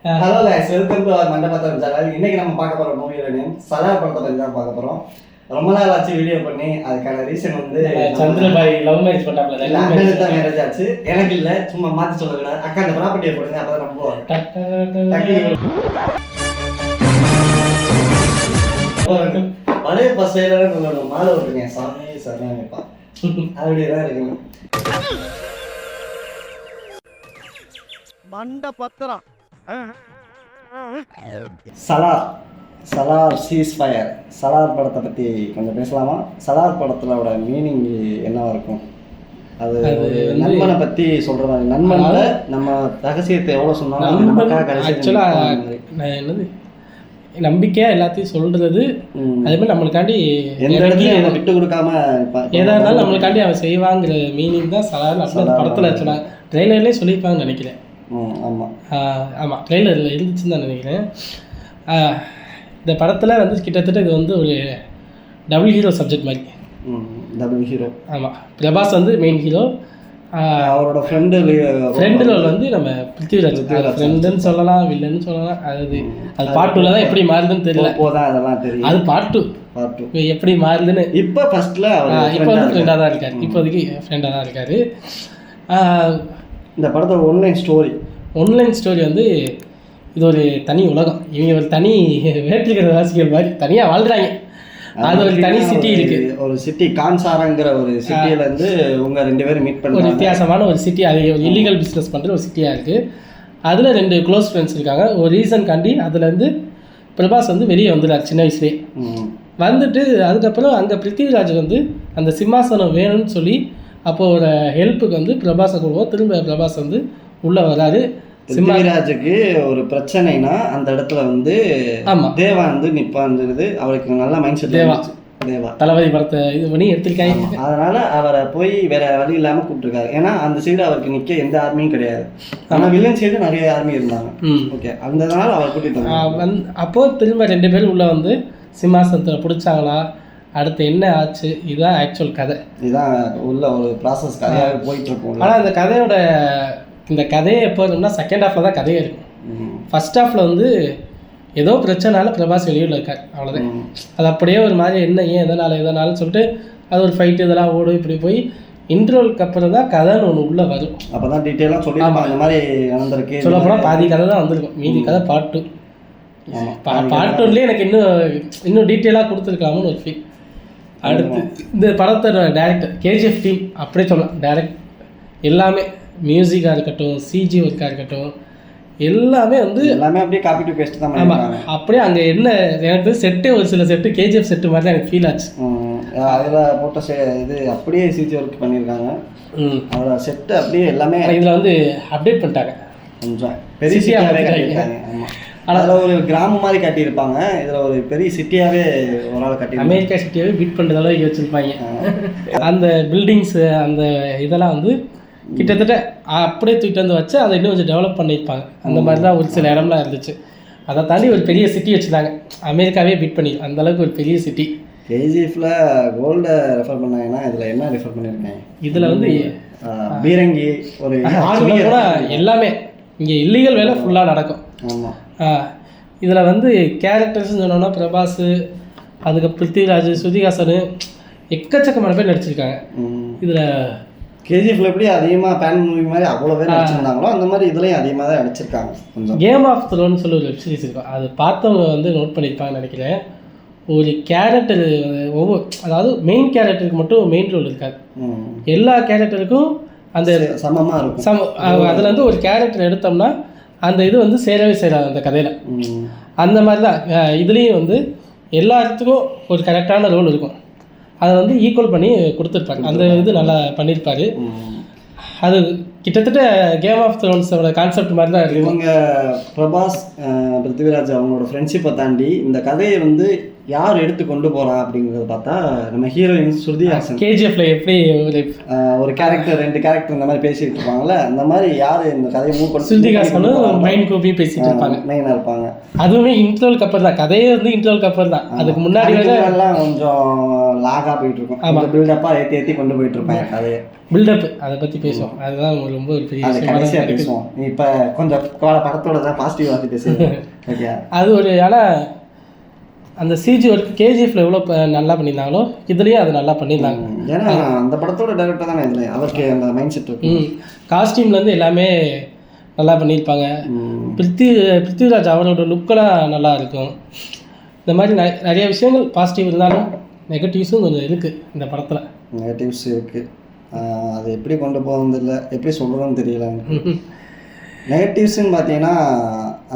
Hello guys, welcome to our மண்டபத்தோட சேனல். இன்னைக்கு நம்ம பார்க்க போற மூவியோட நேம் சலார் படத்தை பற்றி தான் பார்க்க போறோம். ரொம்ப நாள் ஆச்சு வீடியோ பண்ணி. அதுக்கான ரீசன் வந்து சந்திரபாய் லவ் மேரேஜ் பண்ணாப்ல. அண்ணனுக்கு தான் மேரேஜ் ஆச்சு, எனக்கு இல்லை. சும்மா மாற்றி சொல்லக்கூடாது. அக்கா அந்த ப்ராப்பர்ட்டியை போடுங்க, அப்போ தான் நம்புவாங்க. பழைய பசையில உங்களோட மாலை விட்டுருங்க. சாமி சரணப்பா அப்படியேதான் இருக்கணும். மண்ட பத்திரம் சலார் சீஸ் ஃபயர். சலார் படத்தை பற்றி கொஞ்சம் பேசலாமா? சலார் படத்தோட மீனிங் என்னவா இருக்கும்? அது நண்பனை பற்றி சொல்கிற மாதிரி. நண்பன்ல நம்ம ரகசியத்தை எவ்வளோ சொன்னாலும் ஆக்சுவலாக நான் என்னது நம்பிக்கையாக எல்லாத்தையும் சொல்கிறது. அதே மாதிரி நம்மளுக்காண்டி எந்த இடத்துலையும் விட்டு கொடுக்காம எதாக இருந்தாலும் நம்மளுக்காண்டி அவன் செய்வாங்கிற மீனிங் தான் சலார். அப்படி அந்த படத்தில் சொன்னாங்க. ட்ரெய்லர்லேயே சொல்லியிருப்பாங்கன்னு நினைக்கிறேன். ஆமாம் ட்ரெய்லரில் இருந்துச்சுன்னு தான் நினைக்கிறேன். இந்த படத்தில் வந்து கிட்டத்தட்ட இது வந்து ஒரு டபுள் ஹீரோ சப்ஜெக்ட் மாதிரி. Double hero. ஆமாம், பிரபாஸ் வந்து மெயின் ஹீரோ. அவரோட ஃப்ரெண்டு ரோல் வந்து நம்ம பிருத்திவிராஜ். ஃப்ரெண்டுன்னு சொல்லலாம், வில்லன்னு சொல்லலாம். அது பார்ட் 2ல தான் எப்படி மாறுதுன்னு தெரியல. அதெல்லாம் தெரியும். அது பார்ட் 2 எப்படி மாறுதுன்னு. இப்போ ஃபர்ஸ்ட்ல இப்போ வந்து ஃப்ரெண்டாக தான் இருக்காரு. இப்போதைக்கு ஃப்ரெண்டாக தான் இருக்காரு. இந்த படத்தோட ஒன்லைன் ஸ்டோரி வந்து இது ஒரு தனி உலகம். இவங்க ஒரு தனி வேற்றுக்கிற வாசிகள் மாதிரி தனியாக வாழ்கிறாங்க. அது ஒரு தனி சிட்டி இருக்குது. ஒரு சிட்டி கான்சாராங்கிற ஒரு சிட்டியில இருந்து உங்க 2 பேரும் மீட் பண்ண ஒரு வித்தியாசமான ஒரு சிட்டி. அது இல்லீகல் பிஸ்னஸ் பண்ணுற ஒரு சிட்டியாக இருக்குது. அதில் 2 க்ளோஸ் ஃப்ரெண்ட்ஸ் இருக்காங்க. ஒரு ரீசன்காண்டி அதுலேருந்து பிரபாஸ் வந்து வெளியே வந்துடுறார் சின்ன வயசுலேயே. வந்துட்டு அதுக்கப்புறம் அங்கே பிருத்திவிராஜ் வந்து அந்த சிம்மாசனம் வேணும்னு சொல்லி அப்போது ஒரு ஹெல்ப்புக்கு வந்து பிரபாஸை கொடுவோம். திரும்ப பிரபாஸ் வந்து உள்ளே வராரு. சிம்மாராஜுக்கு ஒரு பிரச்சனைனா அந்த இடத்துல வந்து தேவா வந்து நிப்பாந்துருது. அவருக்கு நல்ல மைண்ட் செட். தேவா தளபதி படத்தை இது பண்ணி எடுத்திருக்காங்க. அதனால அவரை போய் வேற வழி இல்லாமல் கூப்பிட்டுருக்காரு. ஏன்னா அந்த சைடு அவருக்கு நிற்க எந்த ஆர்மியும் கிடையாது. ஆனால் வில்லன் சைடு நிறைய ஆர்மி இருந்தாங்க. ஓகே, அதனால அவர் கூட்டிட்டு அப்போது திரும்ப 2 பேரும் உள்ளே வந்து சிம்மாசனத்தில் பிடிச்சாங்களா, அடுத்து என்ன ஆச்சு, இதுதான் ஆக்சுவல் கதை. இதுதான் உள்ள ஒரு ப்ராசஸ் கதையாக போயிட்டு இருக்கும். ஆனால் இந்த கதையை எப்போ இருக்குன்னா செகண்ட் ஹாஃபில் தான் கதையே இருக்கும். ஃபர்ஸ்ட் ஹாஃபில் வந்து ஏதோ பிரச்சனைனால பிரபாஸ் வெளியூரில் இருக்கார், அவ்வளோதான். அது அப்படியே ஒரு மாதிரி என்ன ஏன் எதனாலும் சொல்லிட்டு அது ஒரு ஃபைட்டு இதெல்லாம் ஓடும். இப்படி போய் இன்ட்ரோலுக்கு அப்புறம் தான் கதைன்னு ஒன்று உள்ளே வரும். அப்போ தான் டீட்டெயிலாக சொல்லி அந்த மாதிரி நடந்திருக்கு. சொல்ல போனால் பாதி கதை தான் வந்திருக்கும். மீதி கதை பார்ட் 2. பார்ட் 1லேயே எனக்கு இன்னும் டீட்டெயிலாக கொடுத்துருக்கலாம்னு ஒரு ஃபீல். அடுத்து இந்த படத்தோட டேரக்டர் கேஜிஎஃப் டீம் அப்படியே சொல்லலாம். டேரக்ட் எல்லாமே மியூசிக்காக இருக்கட்டும், சிஜி ஒர்க்காக இருக்கட்டும், எல்லாமே அப்படியே காப்பி டு பேஸ்ட் தான். ஆமாம், அப்படியே அங்கே என்ன எனக்கு செட்டே ஒரு சில செட்டு கேஜிஎஃப் செட்டு மாதிரி தான் எனக்கு ஃபீல் ஆச்சு. அதில் போட்ட இது அப்படியே சிஜி ஒர்க் பண்ணியிருக்காங்க. அதோட செட்டு அப்படியே எல்லாமே இதில் வந்து அப்டேட் பண்ணிட்டாங்க. கொஞ்சம் பெரிய சிட்டியாகவே காட்டியிருக்காங்க. ஆமாம், அதில் ஒரு கிராமம் மாதிரி காட்டியிருப்பாங்க. இதில் ஒரு பெரிய சிட்டியாகவே ஒரு ஆள் கட்டி அமெரிக்கா சிட்டியாகவே பீட் பண்ணுற அளவுக்கு வச்சுருப்பாங்க. அந்த பில்டிங்ஸு அந்த இதெல்லாம் வந்து கிட்டத்தட்ட அப்படியே தூக்கிட்டு வந்து வச்சு அதை இன்னும் கொஞ்சம் டெவலப் பண்ணியிருப்பாங்க. அந்த மாதிரி தான் ஒரு சில இடம்லாம் இருந்துச்சு. அதை தாண்டி ஒரு பெரிய சிட்டி வச்சுருந்தாங்க. அமெரிக்காவே பீட் பண்ணி அந்தளவுக்கு ஒரு பெரிய சிட்டி. கேஜிஎஃப்ல கோல்டை ரெஃபர் பண்ணாங்கன்னா இதில் என்ன ரெஃபர் பண்ணியிருக்காங்க? இதில் வந்து பீரங்கி ஒரு கூட எல்லாமே இங்கே இல்லீகல் வேலை ஃபுல்லாக நடக்கும். ஆமாம், இதில் வந்து கேரக்டர்ஸ்ன்னு சொன்னோன்னா பிரபாஸ், அதுக்கு பிருத்திவிராஜ், ஸ்ருதிஹாசன், எக்கச்சக்கமான பேர் நடிச்சிருக்காங்க. இதில் கேஜிஎஃப்ல எப்படி அதிகமாக பேன் மூவி மாதிரி அவ்வளோ பேர் நடிச்சிருந்தாங்களோ அந்த மாதிரி இதுலையும் அதிகமாக தான் நடிச்சிருக்காங்க. கொஞ்சம் கேம் ஆஃப் த்ரோன்னு சொல்லி ஒரு வெப் சீரிஸ் இருக்கும். அது பார்த்தவங்க வந்து நோட் பண்ணியிருப்பாங்கன்னு நினைக்கிறேன். ஒரு கேரக்டர் அதாவது மெயின் கேரக்டருக்கு மட்டும் மெயின் ரோல் இருக்காது. எல்லா கேரக்டருக்கும் அந்த சமமாக இருக்கும். அதில் வந்து ஒரு கேரக்டர் எடுத்தோம்னா அந்த இது வந்து சேரவே சேராது அந்த கதையில். அந்த மாதிரி தான் இதுலேயும் வந்து எல்லாத்துக்கும் ஒரு கரெக்டான ரோல் இருக்கும். அதை வந்து ஈக்குவல் பண்ணி கொடுத்துருப்பாங்க. அந்த இது நல்லா பண்ணியிருப்பாரு. அது கிட்டத்தட்ட கேம் ஆஃப் த்ரோன்ஸோட கான்செப்ட் மாதிரி தான் இருக்குது. இவங்க பிரபாஸ், பிருத்திவிராஜ் அவங்களோட ஃப்ரெண்ட்ஷிப்பை தாண்டி இந்த கதையை வந்து யார் எடுத்து கொண்டு போகிறான் அப்படிங்கிறத பார்த்தா நம்ம ஹீரோயின் ஸ்ருதி ஹாசன். கேஜிஎஃப்ல எப்படி ஒரு கேரக்டர் 2 கேரக்டர் இந்த மாதிரி பேசிட்டு இருப்பாங்கல்ல, அந்த மாதிரி யார் இந்த கதையை மூவ் பண்ணி ஸ்ருதி ஹாசனும் மைண்ட் கோபியும் பேசிட்டு இருப்பாங்க, மெயினாக இருப்பாங்க. அதுவுமே இன்டர்வல் கப்பர் தான், கதையே வந்து இன்டர்வல் கப்பர் தான். அதுக்கு முன்னாடி எல்லாம் கொஞ்சம் லாகா போயிட்டு இருக்கும், அந்த பில்டப்பாக ஏற்றி கொண்டு போயிட்டு இருப்பாங்க கதையை. பில்டப் அதை பற்றி பேசுவோம், அதுதான் ரொம்ப ஒரு பெரிய கடைசியாக பேசுவோம். இப்போ கொஞ்சம் படத்தோட தான் பாசிட்டிவ் வாசி பேசுவோம். ஓகே, அது ஒரு ஆனால் அந்த சிஜி ஒர்க் கேஜிஎஃப்ல எவ்வளோ நல்லா பண்ணியிருந்தாங்களோ இதுலேயும் அது நல்லா பண்ணியிருந்தாங்க. ஏன்னா அந்த படத்தோட டைரக்டர் தானே இதில், அவருக்கு அந்த மைண்ட் செட் இருக்கு. காஸ்டியூம்லேருந்து எல்லாமே நல்லா பண்ணியிருப்பாங்க. பிருத்திவிராஜ் அவரோட லுக்கெல்லாம் நல்லா இருக்கும். இந்த மாதிரி நிறைய விஷயங்கள் பாசிட்டிவ் இருந்தாலும் நெகட்டிவ்ஸும் கொஞ்சம் இருக்குது இந்த படத்தில். நெகட்டிவ்ஸ் இருக்குது, அது எப்படி கொண்டு போகிறது இல்லை, எப்படி சொல்கிறதுன்னு தெரியல. நெகட்டிவ்ஸ்ன்னு பார்த்தீங்கன்னா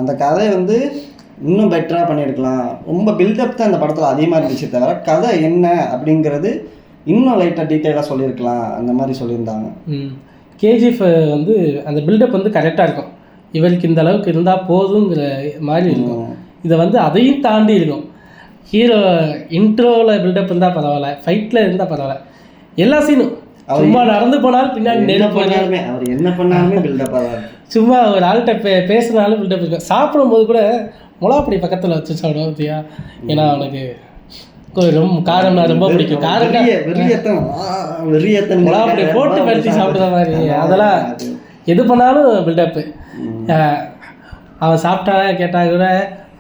அந்த கதை வந்து இன்னும் பெட்டராக பண்ணியிருக்கலாம். ரொம்ப பில்டப் தான் அந்த படத்தில் அதிகமாக இருந்துச்சு, தவிர கதை என்ன அப்படிங்கிறது இன்னும் லைட்டாக டீட்டெயிலாக சொல்லியிருக்கலாம், அந்த மாதிரி சொல்லியிருந்தாங்க. கேஜிஎஃப் வந்து அந்த பில்டப் வந்து கரெக்டாக இருக்கும், இவருக்கு இந்த அளவுக்கு இருந்தால் போதுங்கிற மாதிரி இருக்கும். இதை வந்து அதையும் தாண்டி இருக்கும். ஹீரோ இன்ட்ரோவில் பில்டப் இருந்தால் பரவாயில்ல, ஃபைட்டில் இருந்தால் பரவாயில்ல, எல்லா சீனும் சும்மா நடந்து போனாலும் பின்னாடி பண்ணாலுமே அவர் என்ன பண்ணாலுமே பில்டப்பாக தான் இருக்கும். சும்மா ஒரு ஆள்கிட்ட பேசுனாலும் பில்டப் இருக்கும். சாப்பிடும்போது கூட முலாப்படி பக்கத்தில் வச்சு சாப்பிடுவோம் பார்த்தியா, ஏன்னா அவனுக்கு ரொம்ப காரம்னா ரொம்ப பிடிக்கும். முலாப்படி போட்டு பருத்தி சாப்பிட்ற மாதிரி அதெல்லாம் எது பண்ணாலும் பில்டப்பு. அவன் சாப்பிட்டானா கேட்டால் கூட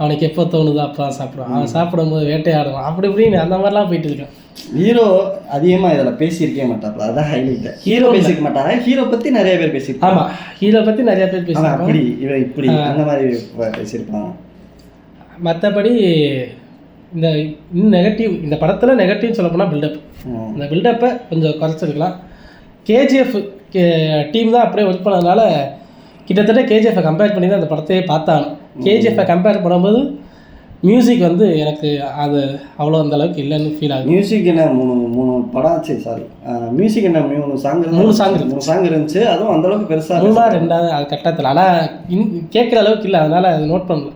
அவனுக்கு எப்போ தோணுதோ அப்போ சாப்பிடுவான், அவன் சாப்பிடும்போது வேட்டையாடுவான், அப்படி இப்படின்னு அந்த மாதிரிலாம் போயிட்டு இருக்கான். ஹீரோ அதிகமாக இதில் பேசியிருக்கே மாட்டாப்ல, அதான் ஹைலைட். ஹீரோ பேசிக்க மாட்டாங்க, ஹீரோ பற்றி நிறைய பேர் பேசியிருப்பாங்க. ஆமாம், ஹீரோ பற்றி நிறைய பேர் பேசியிருப்பாங்க, அப்படி இவன் இப்படி அந்த மாதிரி பேசியிருப்பாங்க. மற்றபடி இந்த நெகட்டிவ், இந்த படத்தில் நெகட்டிவ்னு சொல்ல போனால் பில்டப், இந்த பில்டப்பை கொஞ்சம் குறைச்சிருக்கலாம். கேஜிஎஃப் டீம் தான் அப்படியே ஒர்க் பண்ணதுனால கிட்டத்தட்ட கேஜிஎஃப்பை கம்பேர் பண்ணி தான் அந்த படத்தையே பார்த்தாங்க. கேஜிஎஃப்பை கம்பேர் பண்ணும்போது மியூசிக் வந்து எனக்கு அது அவ்வளோ அந்த அளவுக்கு இல்லைன்னு ஃபீல் ஆகுது. மியூசிக் என்ன மூணு படம் ஆச்சு, சாரி மியூசிக் என்ன 3 சாங் இருந்துச்சு, அதுவும் அந்த அளவுக்கு பெருசாக 2 அது கட்டத்தில், ஆனால் கேட்குற அளவுக்கு இல்லை, அதனால் அதை நோட் பண்ணல.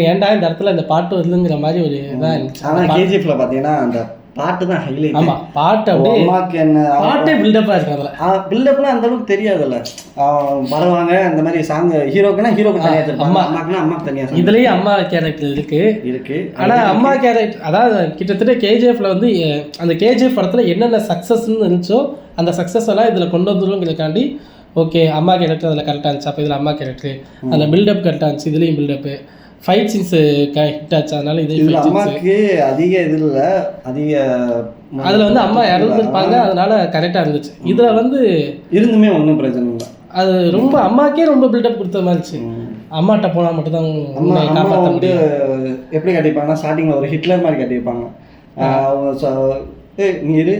ஏன்டா இந்த இடத்துல இந்த பாட்டு வருதுங்கிற மாதிரி ஒரு இதாக இருந்துச்சு. ஆனால் கேஜிஎஃப்ல பார்த்தீங்கன்னா அந்த பாட்டு தான் ஹைலைட். ஆமாம், பாட்டு அப்படியே அம்மாக்கு என்ன பாட்டே பில்டப்பாக இருக்கு. அதில் பில்டப்லாம் அந்த அளவுக்கு தெரியாதுல்ல, வருவாங்க அந்த மாதிரி சாங். ஹீரோக்குன்னா ஹீரோக்கு தனியாக, அம்மாக்குன்னா அம்மாக்கு தனியாக. இதுலேயும் அம்மா கேரக்டர் இருக்கு. ஆனால் அம்மா கேரக்டர், அதாவது கிட்டத்தட்ட கேஜிஎஃப்ல வந்து அந்த கேஜிஎஃப் படத்தில் என்னென்ன சக்ஸஸ்ன்னு இருந்துச்சோ அந்த சக்ஸஸ் எல்லாம் இதில் கொண்டு வந்துருங்கிறதுக்காண்டி ஓகே அம்மா கேரக்டர் அதில் கரெக்டாக இருந்துச்சு, அப்போ இதில் அம்மா கேரக்டர், அதில் பில்டப் கரெக்டாக இருந்துச்சு, இதுலேயும் பில்டப்பு, ஃபைட் சீன்ஸ் ஹிட் ஆச்சு, அதனால இது அம்மாவுக்கு அதிக இது இல்லை, அதிக அதில் வந்து அம்மா இறந்துருப்பாங்க, அதனால கரெக்டாக இருந்துச்சு. இதில் வந்து இருந்துமே ஒன்றும் பிரச்சனை இல்லை, அது ரொம்ப அம்மாக்கே ரொம்ப பில்டப் கொடுத்த மாதிரி இருந்துச்சு. அம்மாட்ட போனால் மட்டும்தான் காப்பாற்ற முடியும். எப்படி கட்டிப்பாங்கன்னா ஸ்டார்டிங்கில் ஒரு ஹிட்லர் மாதிரி கட்டியிருப்பாங்க, நீ இரு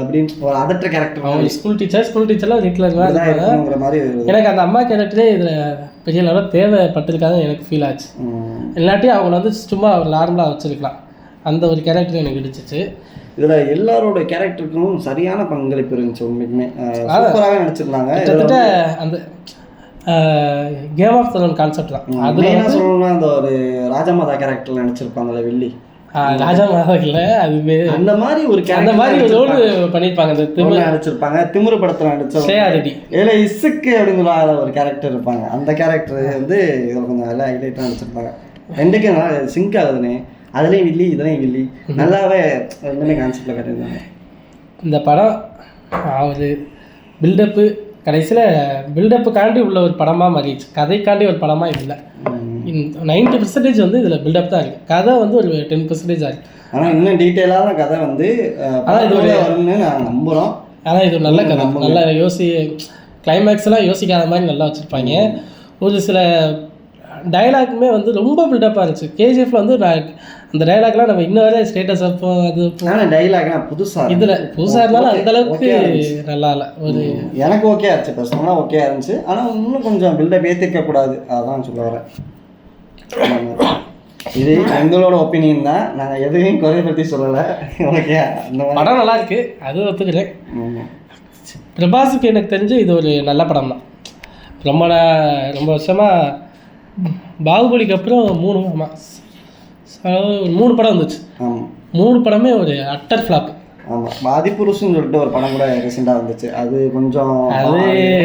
அப்படின்னு ஒரு அதற்ற கேரக்டர். ஸ்கூல் டீச்சர்லாம் ஹிட்லர் மாதிரி. எனக்கு அந்த அம்மா கேரக்டரே இதில் பெரிய லெவலில் தேவைப்பட்டிருக்காதுன்னு எனக்கு ஃபீல் ஆச்சு. இல்லாட்டி அவங்கள வந்து சும்மா நார்மலாக வச்சுருக்கலாம், அந்த ஒரு கேரக்டர் எனக்கு பிடிச்சிச்சு. இதில் எல்லாரோட கேரக்டருக்கும் சரியான பங்களிப்பு இருந்துச்சு, உண்மைக்குமே சூப்பராகவே நடிச்சிருந்தாங்க. கிட்டத்தட்ட அந்த கேம் ஆஃப் த்ரோன் கான்செப்ட் தான். அது என்ன சொல்லணும்னா அந்த ஒரு ராஜமாதா கேரக்டரில் நடிச்சிருப்பாங்கல்ல, வில்லி ராஜா இல்லை, அது அந்த மாதிரி ஒரு அந்த மாதிரி ஒரு ரோல் பண்ணியிருப்பாங்க. அந்த திமிரு நடிச்சிருப்பாங்க, திமிரு படத்தில் நடிச்ச ஏல இசுக்கு அப்படின்னு சொல்ல ஒரு கேரக்டர் இருப்பாங்க. அந்த கேரக்டர் வந்து இதில் கொஞ்சம் நல்லா ஹைலைட்டாக நடிச்சிருப்பாங்க. ரெண்டுக்கும் நல்லா சிங்க் ஆகுதுன்னு, அதுலேயும் வில்லி இதுலேயும் வில்லி நல்லாவே ரெண்டுமே கான்செப்டில் கட்டியிருந்தாங்க. இந்த படம் ஒரு பில்டப்பு கடைசியில் பில்டப்புக்காண்டி உள்ள ஒரு படமாக மாறிடுச்சு, கதைக்காண்டி ஒரு படமாக இல்லை. 90% வந்து இதில் பில்டப் தான் இருக்குது, கதை வந்து ஒரு 10% ஆகுது. ஆனால் இன்னும் டீட்டெயிலான கதை வந்து ஆனால் இது வரும்னு நான் நம்புகிறோம். ஆனால் இது நல்ல கதை, நல்லா கிளைமேக்ஸ்லாம் யோசிக்காத மாதிரி நல்லா வச்சுருப்பாங்க. ஒரு சில டைலாக்குமே வந்து ரொம்ப பில்டப்பாக இருந்துச்சு. கேஜிஎஃப்ல வந்து அந்த டைலாக்லாம் நம்ம இன்னும் வரை ஸ்டேட்டஸ் வைப்போம். அது டைலாக்லாம் புதுசாக இதில் புதுசாக இருந்தாலும் அந்தளவுக்கு நல்லா இல்லை. ஒரு எனக்கு ஓகே ஆச்சு, பர்சனலாக ஓகே இருந்துச்சு. ஆனால் இன்னும் கொஞ்சம் பில்டப் ஏற்றிக்கக்கூடாது, அதான் சொல்ல வரேன். இது எங்களோட ஒப்பீனியன் தான், நாங்கள் எதுவும் குறைபடுத்தி சொல்லலை. ஓகே, அந்த படம் நல்லா இருக்கு, அது ஒத்துக்கிறேன். பிரபாஸுக்கு எனக்கு தெரிஞ்சு இது ஒரு நல்ல படம் தான். ரொம்ப வருஷமாக பாகுபலிக்கு அப்புறம் 3 ஒரு 3 படம் வந்துச்சு. ஆமாம், 3 படமே ஒரு அட்டர் ஃப்ளாப். ஆமாம். ஆதிபுருஷன் சொல்லிட்டு ஒரு படம் கூட ரீசெண்டாக வந்துச்சு. அது கொஞ்சம்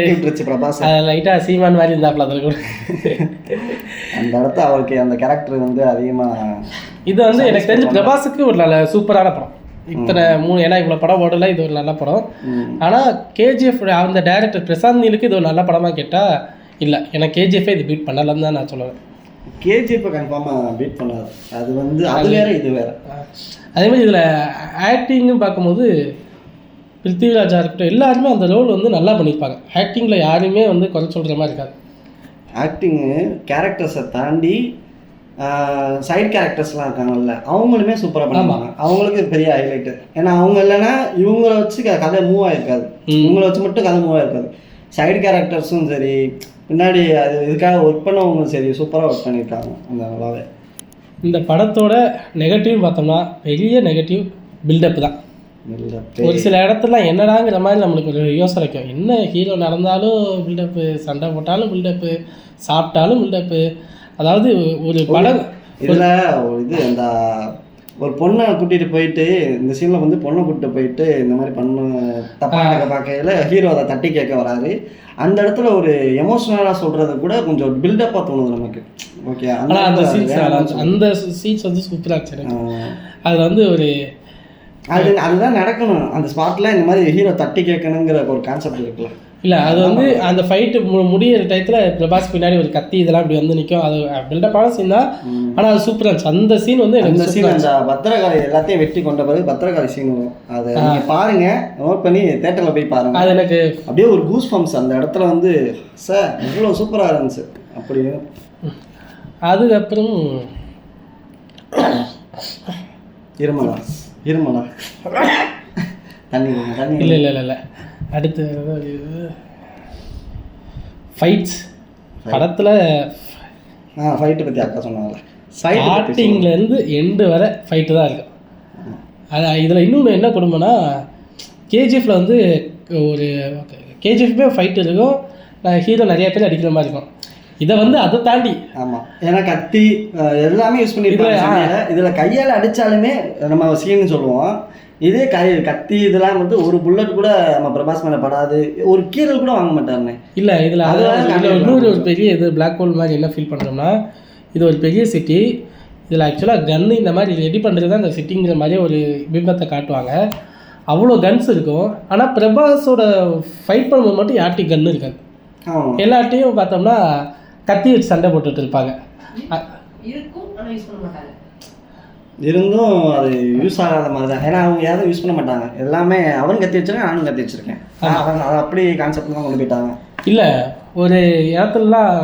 விட்டுருச்சு பிரபாஸ். லைட்டாக சீமான் மாதிரி இருந்தாப்புல அதில் கூட. அந்த இடத்த அவருக்கு அந்த கேரக்டர் வந்து அதிகமாக. இது வந்து எனக்கு தெரிஞ்சு பிரபாஸுக்கு ஒரு நல்ல சூப்பரான படம். இத்தனை 3 ஏன்னா இவ்வளோ படம் ஓடலை, இது ஒரு நல்ல படம். ஆனால் கேஜிஎஃப் அந்த டைரக்டர் பிரசாந்த் நீலுக்கு இது ஒரு நல்ல படமாக கேட்டால் இல்லை, எனக்கு கேஜிஎஃபே இது பீட் பண்ணலன்னு தான் நான் சொல்லுவேன். கேஜிஎஃப்பை கன்ஃபார்மாக பீட் பண்ணாது. அது வந்து அது வேறு இது வேறு. அதேமாதிரி இதில் ஆக்டிங்னு பார்க்கும்போது பிருத்திவிராஜா இருக்கட்டும் எல்லாருமே அந்த ரோல் வந்து நல்லா பண்ணியிருப்பாங்க. ஆக்டிங்கில் யாருமே வந்து குறை சொல்கிற மாதிரி இருக்காது. ஆக்டிங்கு கேரக்டர்ஸை தாண்டி சைட் கேரக்டர்ஸ்லாம் இருக்காங்கல்ல, அவங்களுமே சூப்பராக பண்ணுவாங்க. அவங்களுக்கு பெரிய ஹைலைட்டு. ஏன்னா அவங்க இல்லைன்னா இவங்கள வச்சு கதை மூவ் ஆகிருக்காது, இவங்கள வச்சு மட்டும் கதை மூவ் ஆகிருக்காது. சைடு கேரக்டர்ஸும் சரி, பின்னாடி அது இதுக்காக ஒர்க் பண்ணவங்களும் சரி, சூப்பராக ஒர்க் பண்ணியிருக்காங்க அந்த நல்லாவே. இந்த படத்தோட நெகட்டிவ் பார்த்தோம்னா பெரிய நெகட்டிவ் பில்டப் தான். ஒரு சில இடத்துல என்னடாங்கிற மாதிரி நம்மளுக்கு ஒரு யோசனை வைக்கும். என்ன ஹீரோ நடந்தாலும் பில்டப்பு, சண்டை போட்டாலும் பில்டப்பு, சாப்பிட்டாலும் பில்டப்பு. அதாவது ஒரு படம் இதில் இது அந்த ஒரு பொண்ணை கூட்டிகிட்டு போயிட்டு இந்த சீனில் வந்து பொண்ணை கூட்டிகிட்டு போயிட்டு இந்த மாதிரி தப்பாக பார்க்கையில் ஹீரோ அதை தட்டி கேட்க வராரு. அந்த இடத்துல ஒரு எமோஷ்னலாக சொல்கிறது கூட கொஞ்சம் பில்டப்பாக தோணுது நமக்கு. ஓகே, அந்த சீன்ஸ் வந்து சூப்பராக இருந்துச்சு. அதில் வந்து ஒரு அதுதான் நடக்கணும். அந்த ஸ்பாட்டில் இந்த மாதிரி ஹீரோ தட்டி கேட்கணுங்கிற ஒரு கான்செப்ட் இருக்குல்ல. இல்லை, அது வந்து அந்த ஃபைட்டு முடியிற டயத்தில் பிரபாஸ் பின்னாடி ஒரு கத்தி இதெல்லாம் அப்படி வந்து நிற்கும். அது பில்டப்பான சீன் தான், ஆனால் அது சூப்பராக இருந்துச்சு. அந்த சீன் வந்து அந்த சீன் அந்த பத்திரகாளி எல்லாத்தையும் வெட்டி கொண்ட பிறகு பத்திரகாளி சீன் வரும். அதை நீங்கள் பாருங்கள், நோட் பண்ணி தேட்டரில் போய் பாருங்கள். அது எனக்கு அப்படியே ஒரு கூஸ் பம்ப்ஸ் அந்த இடத்துல வந்து சார் இவ்வளோ சூப்பராக இருந்துச்சு. அப்படி அதுக்கப்புறம் இருமலா தண்ணி இல்லை இல்லை இல்லை அடுத்து ஃபைட்ஸ் படத்தில் ஃபைட்டு பற்றி அக்கா சொன்னாங்க. ஸ்டார்டிங்லேருந்து எண்டு வரை ஃபைட்டு தான் இருக்கும். அது இதில் இன்னொன்று என்ன கொடுமைன்னா, கேஜிஎஃப்பில் வந்து ஒரு கேஜிஎஃப்மே ஃபைட்டு இருக்கும், ஹீரோ நிறைய பேர் அடிக்கிற மாதிரி இருக்கும். இதை வந்து அதை தாண்டி ஆமாம், ஏன்னா கத்தி எல்லாமே யூஸ் பண்ணியிருப்பாங்க. இதில் கையால் அடித்தாலுமே நம்ம சீன்னு சொல்லுவோம். இதே கத்தி இதெல்லாம் வந்து ஒரு புல்லட் கூட நம்ம பிரபாஸ் மேலே படாது, ஒரு கீரல் கூட வாங்க மாட்டாருண்ணே. இல்லை இதில் அதில் இன்னொரு ஒரு பெரிய இது பிளாக் ஹோல் மாதிரி என்ன ஃபீல் பண்ணுறோம்னா, இது ஒரு பெரிய சிட்டி. இதில் ஆக்சுவலாக கன்று இந்த மாதிரி ரெடி பண்ணுறது தான் இந்த சிட்டிங்கிற மாதிரியே ஒரு பிம்பத்தை காட்டுவாங்க. அவ்வளோ கன்ஸ் இருக்கும். ஆனால் பிரபாஸோட ஃபைட் பண்ணும்போது மட்டும் யார்ட்டையும் கன்று இருக்காது. எல்லார்ட்டையும் பார்த்தோம்னா கத்தி வச்சு சண்டை போட்டுட்டு இருப்பாங்க. இருந்தும் அது யூஸ் ஆகாத மாதிரி தான். ஏன்னா அவங்க யாரும் யூஸ் பண்ண மாட்டாங்க. எல்லாமே அவன் கத்தி வச்சிருக்கேன், நானும் கத்தி வச்சிருக்கேன். அதை அப்படி கான்செப்ட் தான் கொண்டு போயிட்டாங்க. இல்லை ஒரு இடத்துலலாம்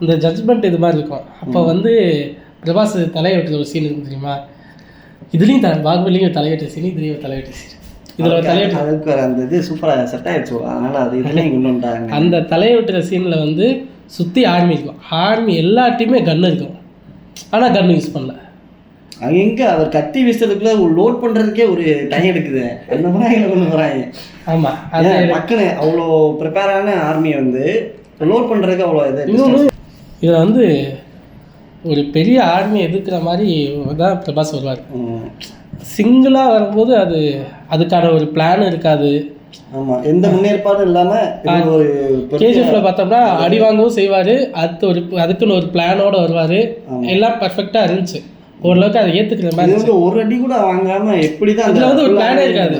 இந்த ஜட்ஜ்மெண்ட் இது மாதிரி இருக்கும். அப்போ வந்து பிரபாஸ் தலையெட்டுற ஒரு சீன் இருக்கு தெரியுமா? இதுலேயும் பாகுபலியும் தலையெட்டுற சீன், இதுலேயும் தலையெட்டுற சீன். இதில் தலையெட்டு அதுக்கு அந்த இது சூப்பராக செட் ஆகிடுச்சு. அதனால் அது இதுலேயும் கொண்டு வந்துட்டாங்க. அந்த தலையெட்டுற சீனில் வந்து சுற்றி ஆர்மி இருக்கும். ஆர்மி எல்லாத்தையுமே கன்று இருக்கும், ஆனால் கன்று யூஸ் பண்ணல. அங்கே எங்கே அவர் கத்தி வீசுறதுக்குள்ள லோட் பண்ணுறதுக்கே ஒரு டைம் எடுக்குது. அந்த மாதிரி கொண்டு போகிறாங்க. ஆமாம், அது டக்குன்னு அவ்வளோ ப்ரிப்பேரான ஆர்மியை வந்து லோட் பண்ணுறதுக்கு அவ்வளோ இது. இதில் வந்து ஒரு பெரிய ஆர்மி எதிர்க்கிற மாதிரி தான் பிரபாஸ் வருவார். சிங்கிளாக வரும்போது அதுக்கான ஒரு பிளான் இருக்காது. ஆமாம், எந்த முன்னேற்பாடும் இல்லாமல் ஒரு கேஜிஎஃப்ல பார்த்தோம்னா அடி வாங்கவும் செய்வார், அதுக்குன்னு ஒரு பிளானோட வருவார். எல்லாம் பர்ஃபெக்டாக இருந்துச்சு, ஓரளவுக்கு அதை ஏற்றுக்கிற மாதிரி. வந்து ஒரு அடி கூட வாங்காமல் எப்படி தான் அதில் வந்து ஒரு பிளானே இருக்காது.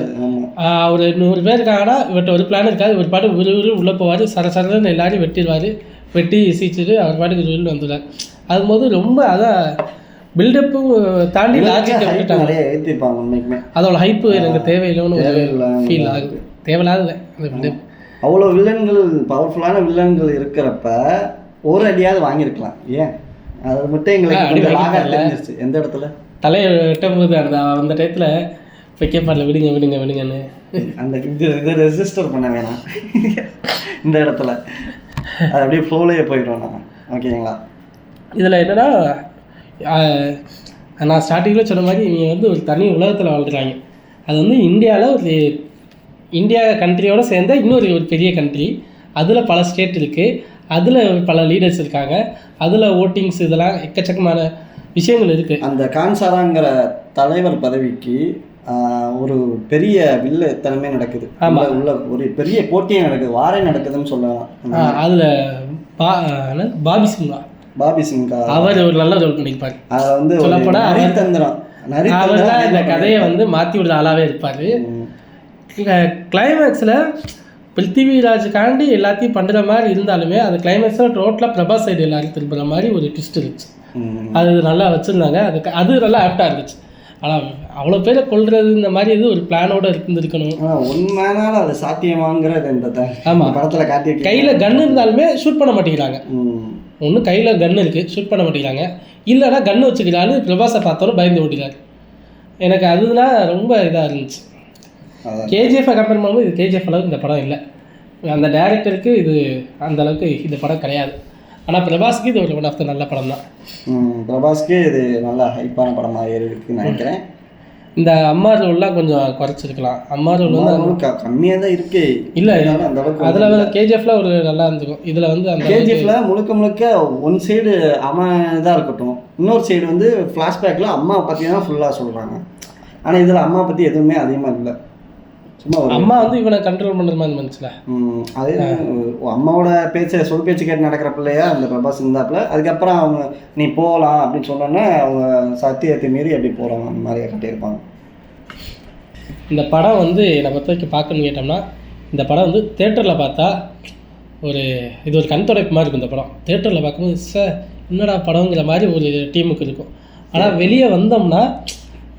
ஒரு 100 பேர் இருக்காங்கன்னா இவர்கிட்ட ஒரு பிளான் இருக்காது. ஒரு பாட்டு விறுவிறு உள்ளே போவார், சரசரன்னு எல்லாரையும் வெட்டிடுவார், வெட்டி சீச்சிட்டு அவர் பாட்டுக்கு வெளியில் வந்துடுவார். அதுபோது ரொம்ப அதான் பில்டப்பும் தாண்டி லாஜிக் நிறைய ஏற்றிருப்பாங்க. உண்மைக்குமே அதோட ஹைப்பு எனக்கு தேவையில்லைன்னு ஃபீல் ஆகுது. தேவையில்லாத அந்த பில்டப். அவ்வளோ வில்லன்கள், பவர்ஃபுல்லான வில்லன்கள் இருக்கிறப்ப ஒரு அடியாவது வாங்கியிருக்கலாம். ஏன் அது மட்டும் எங்களுக்கு தெரிஞ்சிருச்சு. எந்த இடத்துல தலையை வெட்டும் போது அந்த டயத்தில் வைக்கப்பாடில் விடுங்க விடுங்க விடுங்கன்னு அந்த இதை ரெஜிஸ்டர் பண்ண வேணாம். இந்த இடத்துல அது அப்படியே ஃப்ளோலையே போயிடுவோம் நம்ம. ஓகேங்களா? இதில் என்னென்னா, நான் ஸ்டார்டிங்கில் சொன்ன மாதிரி இவங்க வந்து ஒரு தனி உலகத்தில் வாழ்கிறாங்க. அது வந்து இந்தியாவில் ஒரு இந்தியா கண்ட்ரியோடு சேர்ந்த இன்னொரு ஒரு பெரிய கண்ட்ரி. அதில் பல ஸ்டேட் இருக்குது, அதில் பல லீடர்ஸ் இருக்காங்க, அதில் ஓட்டிங்ஸ் இதெல்லாம் எக்கச்சக்கமான விஷயங்கள் இருக்குது. அந்த கான்சாராங்கிற தலைவர் பதவிக்கு ஒரு பெரிய வில்லத்தனமே நடக்குது. உள்ள ஒரு பெரிய போட்டியே நடக்குது, வாரே நடக்குதுன்னு சொல்லலாம். அதில் பாபி சிங்கா அவர் ஒரு நல்ல ரோல் பண்ணியிருப்பார். அதை வந்து சொல்லப்போனால் நரித்தந்திரம் அவர் தான் இந்த கதையை வந்து மாற்றி விடுற ஆளாகவே இருப்பார். கிளைமேக்ஸில் பிருத்திவிராஜுக்காண்டி எல்லாத்தையும் பண்ணுற மாதிரி இருந்தாலுமே அந்த கிளைமேக்ஸில் டோட்டலாக பிரபாஸ் சைடு எல்லாரும் திரும்புகிற மாதிரி ஒரு ட்விஸ்ட் இருந்துச்சு. அது நல்லா வச்சுருந்தாங்க. அது நல்லா ஆப்டாக இருந்துச்சு. ஆனால் அவ்வளோ பேரை கொள்வது இந்த மாதிரி இது ஒரு பிளானோட இருந்திருக்கணும். உண்மையானால அது சாத்தியமாங்கிறது இந்த ஆமாம் படத்தில் காட்டி கையில் கன்று இருந்தாலுமே ஷூட் பண்ண மாட்டேங்கிறாங்க. ஒன்று கையில் கன்று இருக்குது, ஷூட் பண்ண மாட்டேங்கிறாங்க. இல்லைனா கன்று வச்சுக்கிறாரு, பிரபாஸை பார்த்தாலும் பயந்து ஓட்டிக்கிறாரு. எனக்கு அதுதான் ரொம்ப இதாக இருந்துச்சு. கேஜிஎஃப்பை கம்பேர் பண்ணும்போது இது கேஜிஎஃப் அளவுக்கு இந்த படம் இல்லை. அந்த டேரக்டருக்கு இது அந்த அளவுக்கு இந்த படம் கிடையாது. ஆனால் பிரபாஸ்க்கு இது ஒரு ஒன் ஆஃப் த நல்ல படம் தான். பிரபாஸ்க்கு இது நல்ல ஹைப்பான படமாக இருக்குன்னு நினைக்கிறேன். இந்த அம்மா ரோல்லாம் கொஞ்சம் குறைச்சிருக்கலாம். அம்மா ரோல் வந்து கம்மியாக தான் இருக்கு. இல்லை அந்த அளவுக்கு அதில் வந்து கேஜிஎஃப்ல ஒரு நல்லா இருந்துக்கும். இதில் வந்து அந்த கேஜிஎஃப்ல முழுக்க ஒன் சைடு அவன் இதாக இருக்கட்டும், இன்னொரு சைடு வந்து ஃப்ளாஷ்பேக்கில் அம்மா பற்றி தான் ஃபுல்லாக சொல்கிறாங்க. ஆனால் இதில் அம்மா பற்றி எதுவுமே அதிகமாக இல்லை. சும்மா அம்மா வந்து இவனை கண்ட்ரோல் பண்ணுற மாதிரி இருந்துச்சுல. அதே அம்மாவோட சொல் பேச்சு கேட்டு நடக்கிற பிள்ளையா அந்த பிரபாஸ் இருந்தாப்புல. அதுக்கப்புறம் அவங்க நீ போகலாம் அப்படின்னு சொன்னோன்னே அவங்க சத்தியத்தை மீறி அப்படி போகிறாங்க, அந்த மாதிரி கட்டியிருப்பாங்க. இந்த படம் வந்து என்னை பொறுத்த வரைக்கும் பார்க்கணுன்னு கேட்டோம்னா, இந்த படம் வந்து தேட்டரில் பார்த்தா இது ஒரு கண் துடைப்பு மாதிரி இருக்கும். இந்த படம் தேட்டரில் பார்க்கும்போது என்னடா படங்கிற மாதிரி ஒரு டீமுக்கு இருக்கும். ஆனால் வெளியே வந்தோம்னா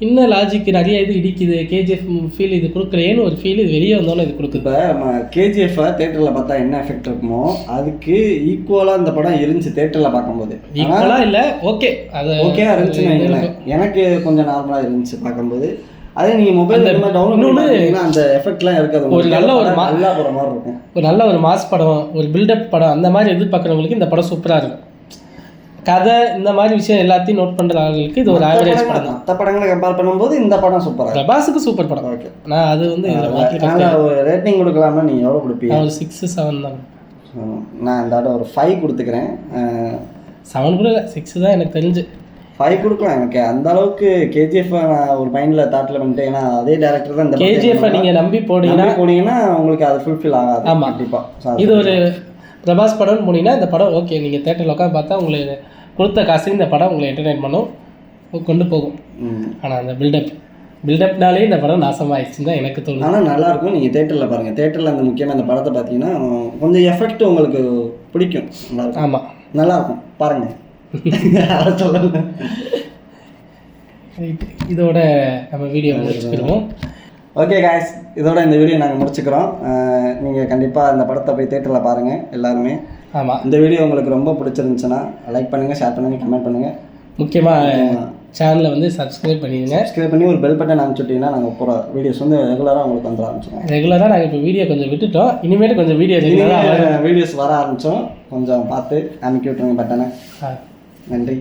இன்னும் லாஜிக்கு நிறைய இது இடிக்குது, கேஜிஎஃப் ஃபீல் இது கொடுக்கலையேன்னு ஒரு ஃபீல் இது வெளியே வந்தோன்னே இது கொடுக்குது. இப்போ நம்ம கேஜிஎஃப்பை தேட்டரில் பார்த்தா என்ன எஃபெக்ட் இருக்குமோ அதுக்கு ஈக்குவலாக இந்த படம் இருந்துச்சு தேட்டரில் பார்க்கும்போது. ஈக்குவலாக இல்லை, ஓகே அது ஓகேவா இருந்துச்சுன்னு எனக்கு கொஞ்சம் நார்மலாக இருந்துச்சு பார்க்கும்போது. அதே நீங்கள் மொபைல் டவுன்லோட் பண்ணிங்கன்னா அந்த எஃபெக்ட்லாம் இருக்காது. ஒரு நல்ல ஒரு நல்லா போகிற மாதிரி இருக்கும். ஒரு நல்ல ஒரு மாஸ் படம், ஒரு பில்டப் படம் அந்த மாதிரி எதிர்பார்க்குறவங்களுக்கு இந்த படம் சூப்பராக இருக்கும். கதை இந்த மாதிரி விஷயம் எல்லாத்தையும் நோட் பண்ணுற ஆளுங்களுக்கு இது ஒரு ஆவரேஜ் படம் தான். மற்ற படங்களை கம்பேர் பண்ணும்போது இந்த படம் சூப்பராக, பிரபாஸுக்கு சூப்பர் படம். ஓகே, நான் அது வந்து ஒரு ரேட்டிங் கொடுக்கலாம்னா நீங்கள் எவ்வளோ கொடுப்பீங்க? ஒரு 6-7 தான். நான் இந்த ஆட ஒரு 5 கொடுத்துக்கிறேன். 7 கூட இல்லை, 6 தான் எனக்கு தெரிஞ்சு. 5 கொடுக்கலாம். எனக்கு அந்த அளவுக்கு கேஜிஎஃப் நான் ஒரு மைண்டில் தாட்டில் பண்ணிட்டேன். ஏன்னா அதே டேரக்டர் தான் இந்த கேஜிஎஃப் நீங்கள் நம்பி போனீங்கன்னா உங்களுக்கு அது ஃபுல்ஃபில் ஆகாது. ஆமாம், கண்டிப்பாக. இது ஒரு பிரபாஸ் படம்னு போனீங்கன்னா இந்த படம் ஓகே, நீங்கள் தேட்டரில் உட்காந்து பார்த்தா உங்களுக்கு கொடுத்த காசுக்கு இந்த படம் உங்களை என்டர்டைன் பண்ணும், கொண்டு போகும். ஆனால் அந்த பில்டப்னாலே இந்த படம் நாசமாகிடுச்சுன்னு தான் எனக்கு தோணுது. ஆனால் நல்லாயிருக்கும், நீங்கள் தேட்டரில் பாருங்கள். தேட்டரில் அந்த முக்கியமாக அந்த படத்தை பார்த்தீங்கன்னா கொஞ்சம் எஃபெக்ட் உங்களுக்கு பிடிக்கும். நல்லாயிருக்கும். ஆமாம், நல்லாயிருக்கும், பாருங்கள். சொல்லணும். இதோட நம்ம வீடியோ முடிச்சுக்கிறோம். ஓகே காய்ஸ், இதோட இந்த வீடியோ நாங்கள் முடிச்சுக்கிறோம். நீங்கள் கண்டிப்பாக இந்த படத்தை போய் தேட்டரில் பாருங்கள் எல்லாருமே. ஆமாம், இந்த வீடியோ உங்களுக்கு ரொம்ப பிடிச்சிருந்துச்சுன்னா லைக் பண்ணுங்கள், ஷேர் பண்ணுங்கள், கமெண்ட் பண்ணுங்கள். முக்கியமாக சேனலை வந்து சப்ஸ்கிரைப் பண்ணிடுங்க. சப்ஸ்கிரைப் பண்ணி ஒரு பெல் பட்டன் அனுப்பிச்சுட்டிங்கன்னா நாங்கள் போகிற வீடியோஸ் வந்து ரெகுலராக உங்களுக்கு வந்து ஆரம்பிச்சோம். ரெகுலராக நாங்கள் இப்போ வீடியோ கொஞ்சம் விட்டுட்டோம், இனிமேட்டு கொஞ்சம் வீடியோஸ் வர ஆரம்பித்தோம். கொஞ்சம் பார்த்து அமைக்கி விட்டுருங்க பட்டனை. நன்றி.